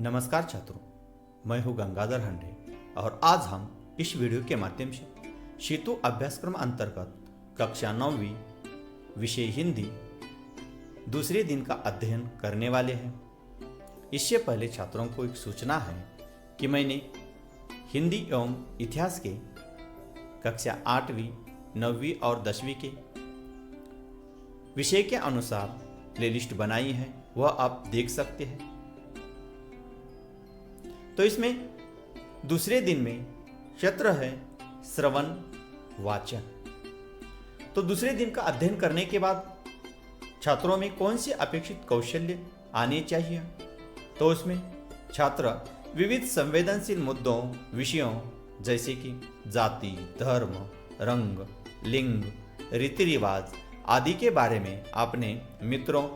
नमस्कार छात्रों, मैं हूं गंगाधर हंडे और आज हम इस वीडियो के माध्यम से सेतु अभ्यासक्रम अंतर्गत कक्षा 9वीं विषय हिंदी दूसरे दिन का अध्ययन करने वाले हैं। इससे पहले छात्रों को एक सूचना है कि मैंने हिंदी एवं इतिहास के कक्षा 8वीं, 9वीं और 10वीं के विषय के अनुसार प्लेलिस्ट बनाई है, वह आप देख सकते हैं। तो इसमें दूसरे दिन में क्षेत्र है श्रवण वाचन। तो दूसरे दिन का अध्ययन करने के बाद छात्रों में कौन से अपेक्षित कौशल्य आने चाहिए, तो उसमें छात्र विविध संवेदनशील मुद्दों, विषयों जैसे कि जाति, धर्म, रंग, लिंग, रीति रिवाज आदि के बारे में अपने मित्रों,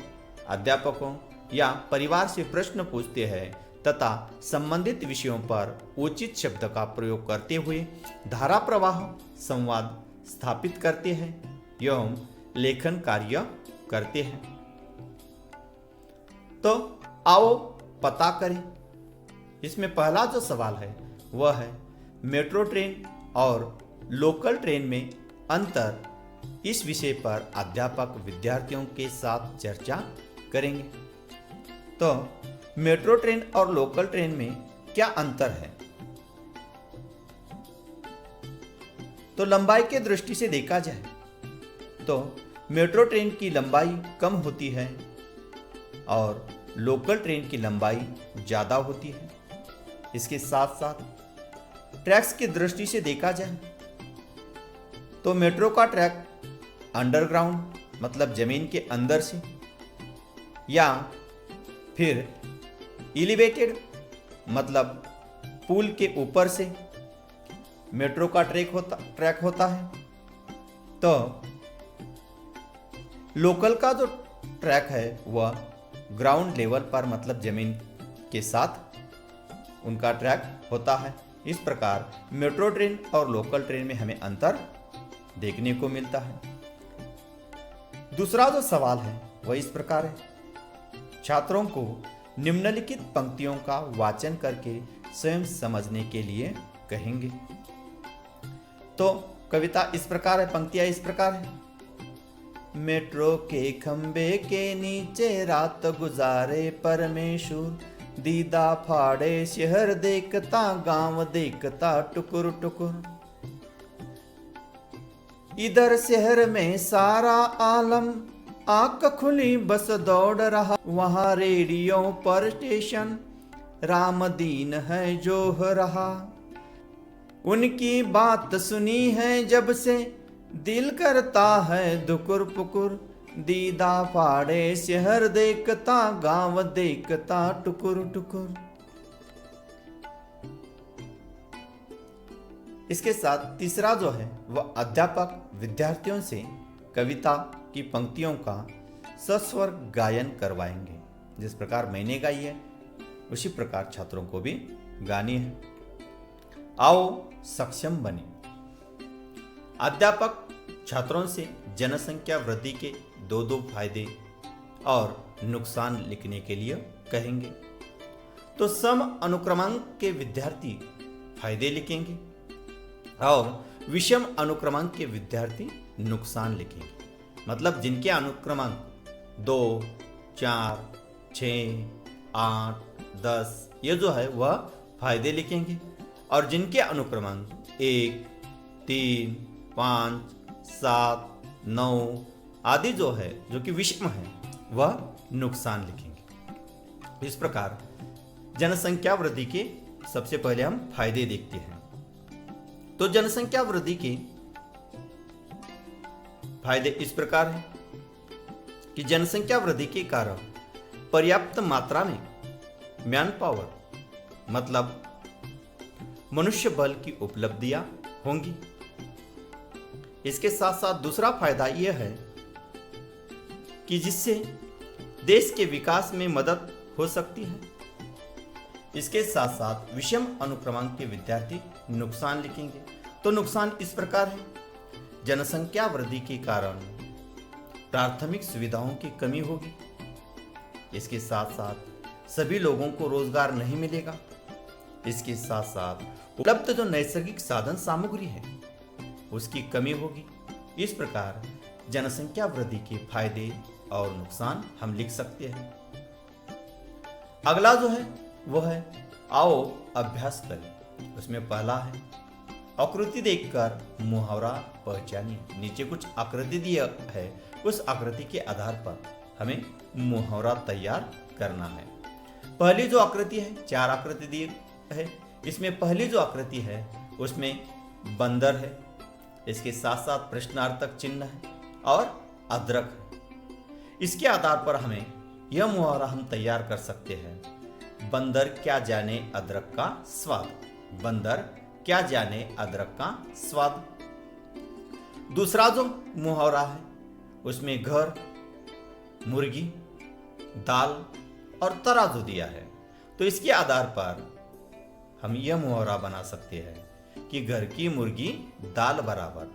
अध्यापकों या परिवार से प्रश्न पूछते हैं तथा संबंधित विषयों पर उचित शब्द का प्रयोग करते हुए धारा प्रवाह संवाद स्थापित करते हैं एवं लेखन कार्य करते हैं। तो आओ पता करें। इसमें पहला जो सवाल है वह है मेट्रो ट्रेन और लोकल ट्रेन में अंतर। इस विषय पर अध्यापक विद्यार्थियों के साथ चर्चा करेंगे। तो मेट्रो ट्रेन और लोकल ट्रेन में क्या अंतर है? तो लंबाई के दृष्टि से देखा जाए तो मेट्रो ट्रेन की लंबाई कम होती है और लोकल ट्रेन की लंबाई ज़्यादा होती है। इसके साथ साथ ट्रैक्स की दृष्टि से देखा जाए तो मेट्रो का ट्रैक अंडरग्राउंड मतलब जमीन के अंदर से या फिर एलिवेटेड मतलब पुल के ऊपर से मेट्रो का ट्रैक होता है। तो लोकल का जो ट्रैक है वह ग्राउंड लेवल पर मतलब जमीन के साथ उनका ट्रैक होता है। इस प्रकार मेट्रो ट्रेन और लोकल ट्रेन में हमें अंतर देखने को मिलता है। दूसरा जो सवाल है वह इस प्रकार है, छात्रों को निम्नलिखित पंक्तियों का वाचन करके स्वयं समझने के लिए कहेंगे। तो कविता इस प्रकार है, पंक्तियां इस प्रकार है। मेट्रो के खंबे के नीचे रात गुजारे परमेश्वर, दीदा फाड़े शहर देखता गांव देखता टुकुर टुकुर। इधर शहर में सारा आलम आंख खुली बस दौड़ रहा, वहां रेडियो पर स्टेशन राम दीन है जो हो रहा। उनकी बात सुनी है जब से दिल करता है दुकुर पुकुर, दीदा फाड़े शहर देखता गांव देखता टुकुर टुकुर। इसके साथ तीसरा जो है वह अध्यापक विद्यार्थियों से कविता की पंक्तियों का सस्वर गायन करवाएंगे। जिस प्रकार मैंने गाई है उसी प्रकार छात्रों को भी गानी है। आओ सक्षम बने। अध्यापक छात्रों से जनसंख्या वृद्धि के दो फायदे और नुकसान लिखने के लिए कहेंगे। तो सम अनुक्रमांक के विद्यार्थी फायदे लिखेंगे और विषम अनुक्रमांक के विद्यार्थी नुकसान लिखेंगे। मतलब जिनके अनुक्रमांक 2, 4, 6, 8, 10 ये जो है वह फायदे लिखेंगे और जिनके अनुक्रमांक 1, 3, 5, 7, 9 आदि जो है जो कि विषम है वह नुकसान लिखेंगे। इस प्रकार जनसंख्या वृद्धि के सबसे पहले हम फायदे देखते हैं। तो जनसंख्या वृद्धि के फायदे इस प्रकार है कि जनसंख्या वृद्धि के कारण पर्याप्त मात्रा में मैन पावर मतलब मनुष्य बल की उपलब्धियां होंगी। इसके साथ साथ दूसरा फायदा यह है कि जिससे देश के विकास में मदद हो सकती है। इसके साथ साथ विषम अनुक्रमांक के विद्यार्थी नुकसान लिखेंगे। तो नुकसान इस प्रकार है, जनसंख्या वृद्धि के कारण प्राथमिक सुविधाओं की कमी होगी। इसके साथ साथ सभी लोगों को रोजगार नहीं मिलेगा। इसके साथ साथ उपलब्ध जो नैसर्गिक साधन सामग्री है उसकी कमी होगी। इस प्रकार जनसंख्या वृद्धि के फायदे और नुकसान हम लिख सकते हैं। अगला जो है वो है आओ अभ्यास करें। उसमें पहला है आकृति देखकर मुहावरा पहचानिए। नीचे कुछ आकृति दिया है, उस आकृति के आधार पर हमें मुहावरा तैयार करना है। पहली जो आकृति है, 4 आकृति दी है। इसमें पहली जो आकृति है उसमें बंदर है, इसके साथ साथ प्रश्नार्थक चिन्ह है और अदरक है। इसके आधार पर हमें यह मुहावरा हम तैयार कर सकते हैं। बंदर क्या जाने अदरक का स्वाद। बंदर क्या जाने अदरक का स्वाद। दूसरा जो मुहावरा है उसमें घर, मुर्गी, दाल और तराजू दिया है। तो इसके आधार पर हम यह मुहावरा बना सकते हैं कि घर की मुर्गी दाल बराबर।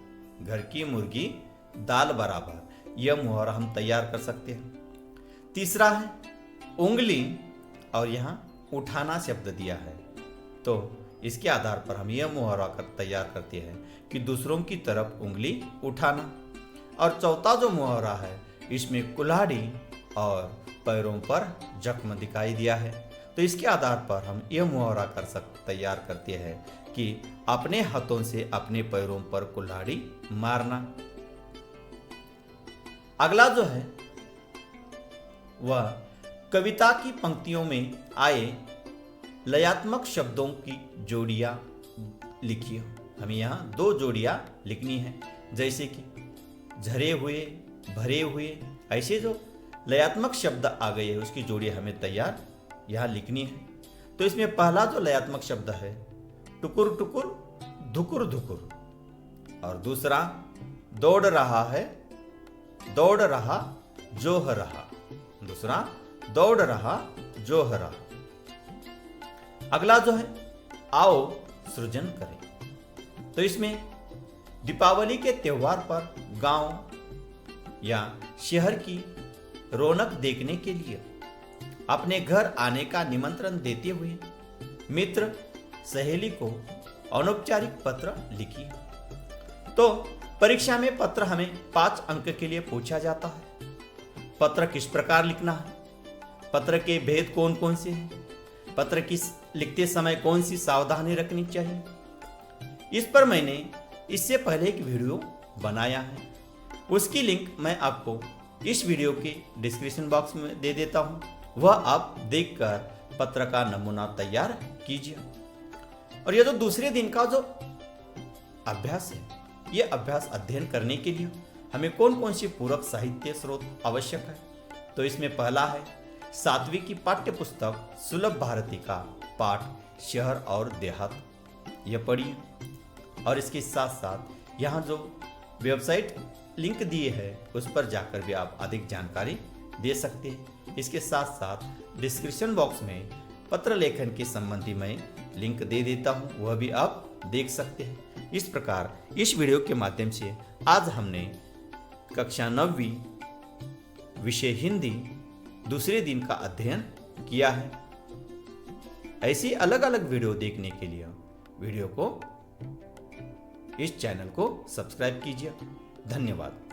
घर की मुर्गी दाल बराबर, यह मुहावरा हम तैयार कर सकते हैं। तीसरा है उंगली और यहाँ उठाना शब्द दिया है। तो इसके आधार पर हम यह मुहावरा तैयार करते हैं कि दूसरों की तरफ उंगली उठाना। और चौथा जो मुहावरा है इसमें कुल्हाड़ी और पैरों पर जख्म दिखाई दिया है। तो इसके आधार पर हम यह मुहावरा तैयार करते हैं कि अपने हाथों से अपने पैरों पर कुल्हाड़ी मारना। अगला जो है वह कविता की पंक्तियों में आए लयात्मक शब्दों की जोड़ियां लिखिए। हमें यहाँ 2 जोड़ियां लिखनी है, जैसे कि झरे हुए, भरे हुए, ऐसे जो लयात्मक शब्द आ गए हैं उसकी जोड़ी हमें तैयार यहाँ लिखनी है। तो इसमें पहला जो लयात्मक शब्द है टुकुर टुकुर धुकुर धुकुर, और दूसरा दौड़ रहा है, दौड़ रहा जोह रहा। दूसरा दौड़ रहा जोह रहा। अगला जो है आओ सृजन करें। तो इसमें दीपावली के त्योहार पर गांव या शहर की रौनक देखने के लिए अपने घर आने का निमंत्रण देते हुए मित्र सहेली को अनौपचारिक पत्र लिखिए। तो परीक्षा में पत्र हमें 5 अंक के लिए पूछा जाता है। पत्र किस प्रकार लिखना है, पत्र के भेद कौन कौन से हैं, पत्र किस लिखते समय कौन सी सावधानी रखनी चाहिए, इस पर मैंने इससे पहले एक वीडियो बनाया है। उसकी लिंक मैं आपको इस वीडियो के डिस्क्रिप्शन बॉक्स में दे देता हूं। वह आप देखकर पत्र का नमूना तैयार कीजिए। और यह जो दूसरे दिन का जो अभ्यास है, यह अभ्यास अध्ययन करने के लिए हमें कौन कौन सी पूरक साहित्य स्रोत आवश्यक है। तो इसमें पहला है 7वीं की पाठ्य पुस्तक सुलभ भारती का पाठ शहर और देहात, यह पढ़िए। और इसके साथ साथ यहाँ जो वेबसाइट लिंक दिए है उस पर जाकर भी आप अधिक जानकारी दे सकते हैं। इसके साथ साथ डिस्क्रिप्शन बॉक्स में पत्र लेखन के संबंधी मैं लिंक दे देता हूँ, वह भी आप देख सकते हैं। इस प्रकार इस वीडियो के माध्यम से आज हमने कक्षा 9वीं विषय हिंदी दूसरे दिन का अध्ययन किया है। ऐसी अलग अलग वीडियो देखने के लिए वीडियो को इस चैनल को सब्सक्राइब कीजिए। धन्यवाद।